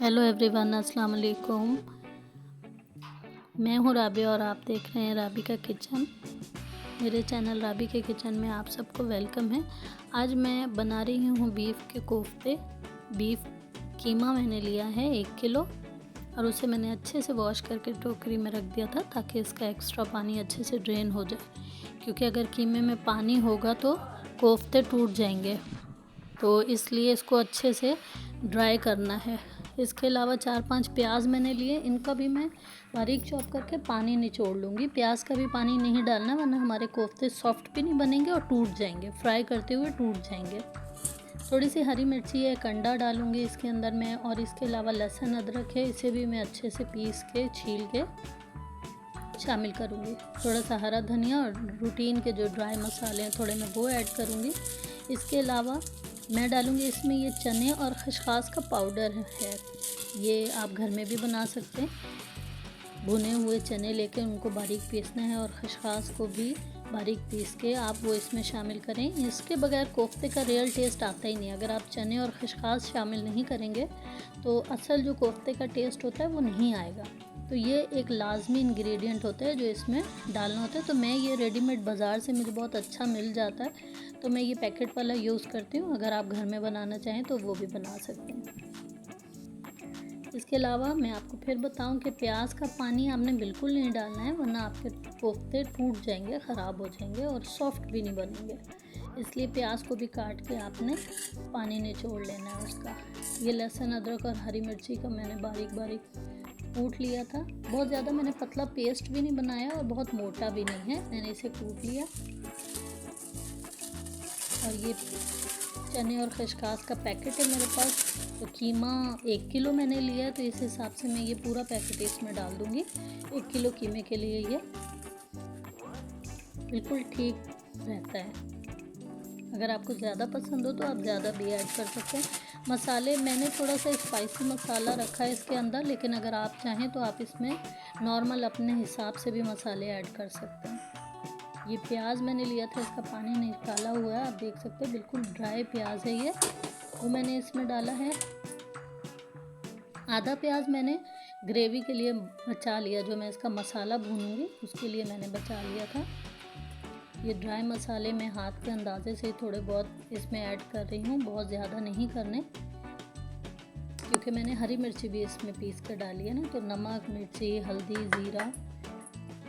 Hello everyone, अस्सलाम वालेकुम। मैं हूँ राबी और आप देख रहे हैं राबी का किचन। मेरे चैनल राबी के किचन में आप सबको वेलकम है। आज मैं बना रही हूँ बीफ के कोफ्ते। बीफ कीमा मैंने लिया है 1 किलो और उसे मैंने अच्छे से वॉश करके टोकरी में रख दिया था ताकि इसका एक्स्ट्रा पानी अच्छे से ड्रेन हो जाए, क्योंकि अगर कीमे में पानी होगा तो कोफ्ते टूट जाएंगे, तो इसलिए इसको अच्छे से ड्राई करना है। इसके अलावा 4-5 प्याज मैंने लिए, इनका भी मैं बारीक चॉप करके पानी निचोड़ लूँगी। प्याज का भी पानी नहीं डालना, वरना हमारे कोफ्ते सॉफ्ट भी नहीं बनेंगे और टूट जाएंगे, फ्राई करते हुए टूट जाएंगे। थोड़ी सी हरी मिर्ची या कंडा डालूँगी इसके अंदर मैं, और इसके अलावा लहसुन अदरक है, इसे भी मैं अच्छे से पीस के छील के शामिल करूँगी। थोड़ा सा हरा धनिया और रूटीन के जो ड्राई मसाले हैं थोड़े मैं वो ऐड करूँगी। इसके अलावा मैं डालूँगी इसमें ये चने और खसखस का पाउडर है, ये आप घर में भी बना सकते हैं। भुने हुए चने लेके उनको बारीक पीसना है और खसखस को भी बारीक पीस के आप वो इसमें शामिल करें। इसके बगैर कोफ्ते का रियल टेस्ट आता ही नहीं। अगर आप चने और खसखस शामिल नहीं करेंगे तो असल जो कोफ्ते का टेस्ट होता है वो नहीं आएगा। तो ये एक लाजमी इंग्रेडिएंट होता है जो इसमें डालना होता है। तो मैं ये रेडीमेड बाज़ार से मुझे बहुत अच्छा मिल जाता है, तो मैं ये पैकेट वाला यूज़ करती हूँ। अगर आप घर में बनाना चाहें तो वो भी बना सकते हैं। इसके अलावा मैं आपको फिर बताऊं कि प्याज का पानी आपने बिल्कुल नहीं डालना है, वरना आपके कोफ्ते टूट जाएंगे, ख़राब हो जाएंगे और सॉफ्ट भी नहीं बनेंगे। इसलिए प्याज को भी काट के आपने पानी निचोड़ लेना है उसका। ये लहसुन अदरक और हरी मिर्ची का मैंने बारीक बारीक कूट लिया था। बहुत ज़्यादा मैंने पतला पेस्ट भी नहीं बनाया और बहुत मोटा भी नहीं है, मैंने इसे कूट लिया। और ये चने और खसखस का पैकेट है मेरे पास। तो कीमा 1 किलो मैंने लिया है, तो इस हिसाब से मैं ये पूरा पैकेट इसमें डाल दूँगी। 1 किलो कीमे के लिए ये बिल्कुल ठीक रहता है। अगर आपको ज़्यादा पसंद हो तो आप ज़्यादा भी ऐड कर सकते हैं। मसाले मैंने थोड़ा सा स्पाइसी मसाला रखा है इसके अंदर, लेकिन अगर आप चाहें तो आप इसमें नॉर्मल अपने हिसाब से भी मसाले ऐड कर सकते हैं। ये प्याज मैंने लिया था, इसका पानी निकाला हुआ है, आप देख सकते हैं बिल्कुल ड्राई प्याज है ये, वो मैंने इसमें डाला है। आधा प्याज मैंने ग्रेवी के लिए बचा लिया, जो मैं इसका मसाला भूनूंगी उसके लिए मैंने बचा लिया था। ये ड्राई मसाले मैं हाथ के अंदाजे से थोड़े बहुत इसमें ऐड कर रही हूँ, बहुत ज़्यादा नहीं करने, क्योंकि मैंने हरी मिर्ची भी इसमें पीस कर डाली है ना। तो नमक, मिर्ची, हल्दी, ज़ीरा,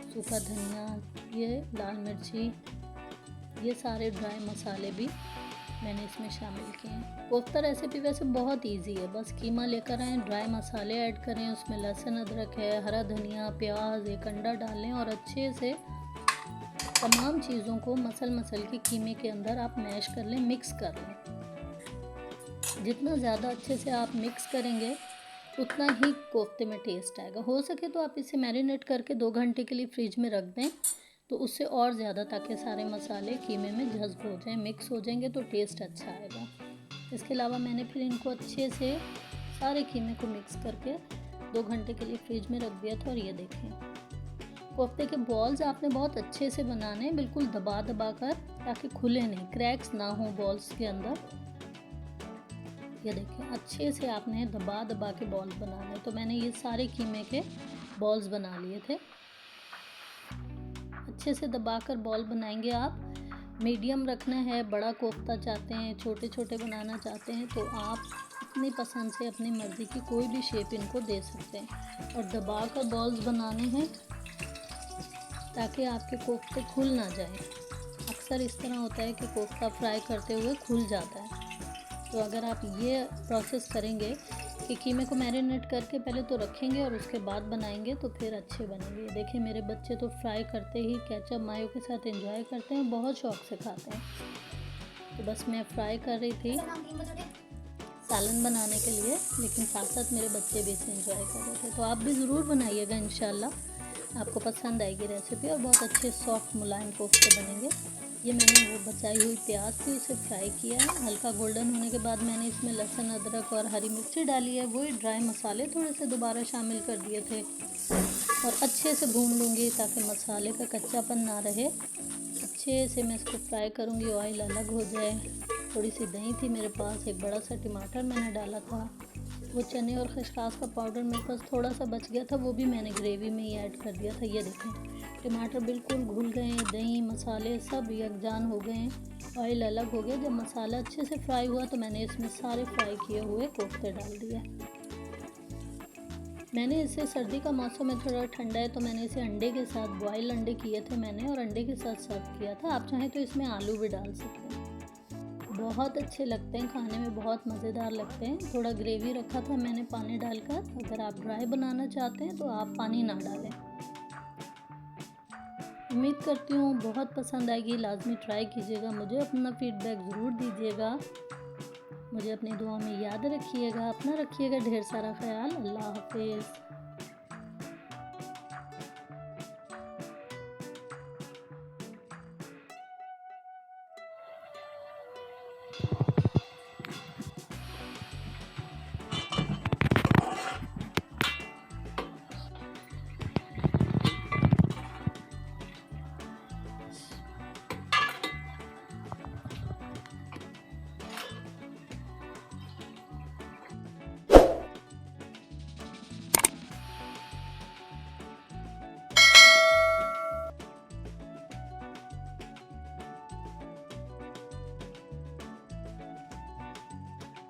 सूखा धनिया, ये लाल मिर्ची, ये सारे ड्राई मसाले भी मैंने इसमें शामिल किए हैं। कोफ्ता रेसिपी वैसे बहुत इजी है, बस कीमा लेकर आएँ, ड्राई मसाले ऐड करें, उसमें लहसुन अदरक है, हरा धनिया, प्याज, एक अंडा डालें और अच्छे से तमाम चीज़ों को मसल के कीमे के अंदर आप मैश कर लें, मिक्स कर लें। जितना ज़्यादा अच्छे से आप मिक्स करेंगे उतना ही कोफ्ते में टेस्ट आएगा। हो सके तो आप इसे मैरिनेट करके 2 घंटे के लिए फ्रिज में रख दें, तो उससे और ज़्यादा, ताकि सारे मसाले कीमे में जज़्ब हो जाएं, मिक्स हो जाएंगे तो टेस्ट अच्छा आएगा। इसके अलावा मैंने फिर इनको अच्छे से सारे कीमे को मिक्स करके 2 घंटे के लिए फ्रिज में रख दिया था। और ये देखें, कोफ्ते के बॉल्स आपने बहुत अच्छे से बनाने हैं, बिल्कुल दबा कर, ताकि खुले नहीं, क्रैक्स ना हो बॉल्स के अंदर। ये देखिए, अच्छे से आपने दबा के बॉल्स बनाने। तो मैंने ये सारे कीमे के बॉल्स बना लिए थे। अच्छे से दबाकर बॉल बनाएंगे आप। मीडियम रखना है, बड़ा कोफ्ता चाहते हैं, छोटे छोटे बनाना चाहते हैं तो आप अपनी पसंद से अपनी मर्ज़ी की कोई भी शेप इनको दे सकते हैं। और दबाकर बॉल्स बनाने हैं ताकि आपके कोफ्ते खुल ना जाए। अक्सर इस तरह होता है कि कोफ्ता फ्राई करते हुए खुल जाता है। तो अगर आप ये प्रोसेस करेंगे कि कीमे को मैरिनेट करके पहले तो रखेंगे और उसके बाद बनाएंगे तो फिर अच्छे बनेंगे। देखिए, मेरे बच्चे तो फ्राई करते ही केचप मायो के साथ एंजॉय करते हैं, बहुत शौक से खाते हैं। तो बस मैं फ्राई कर रही थी सालन बनाने के लिए, लेकिन साथ साथ मेरे बच्चे भी इसे एंजॉय कर रहे थे। तो आप भी ज़रूर बनाइएगा, इंशाल्लाह आपको पसंद आएगी रेसिपी और बहुत अच्छे सॉफ्ट मुलायम कोफ्ते बनेंगे। ये मैंने वो बचाई हुई प्याज थी, इसे फ्राई किया है। हल्का गोल्डन होने के बाद मैंने इसमें लहसुन अदरक और हरी मिर्ची डाली है। वही ड्राई मसाले थोड़े से दोबारा शामिल कर दिए थे और अच्छे से भून लूँगी ताकि मसाले का कच्चापन ना रहे। अच्छे से मैं इसको फ्राई करूँगी, ऑयल अलग हो जाए। थोड़ी सी दही थी मेरे पास, एक बड़ा सा टमाटर मैंने डाला था, वो चने और खसखस का पाउडर मेरे पास थोड़ा सा बच गया था, वो भी मैंने ग्रेवी में ही ऐड कर दिया था। ये देखें टमाटर बिल्कुल घुल गए, दही मसाले सब यकजान हो गए, ऑयल अलग हो गया। जब मसाला अच्छे से फ्राई हुआ तो मैंने इसमें सारे फ्राई किए हुए कोफ्ते डाल दिए। मैंने इसे, सर्दी का मौसम है, थोड़ा ठंडा है, तो मैंने इसे अंडे के साथ, बॉयल अंडे किए थे मैंने और अंडे के साथ सर्व किया था। आप चाहें तो इसमें आलू भी डाल सकते हैं। बहुत अच्छे लगते हैं खाने में, बहुत मज़ेदार लगते हैं। थोड़ा ग्रेवी रखा था मैंने पानी डालकर। अगर आप ड्राई बनाना चाहते हैं तो आप पानी ना डालें। उम्मीद करती हूँ बहुत पसंद आएगी, लाजमी ट्राई कीजिएगा। मुझे अपना फीडबैक ज़रूर दीजिएगा। मुझे अपनी दुआ में याद रखिएगा। अपना रखिएगा ढेर सारा ख्याल। अल्लाह हाफिज़।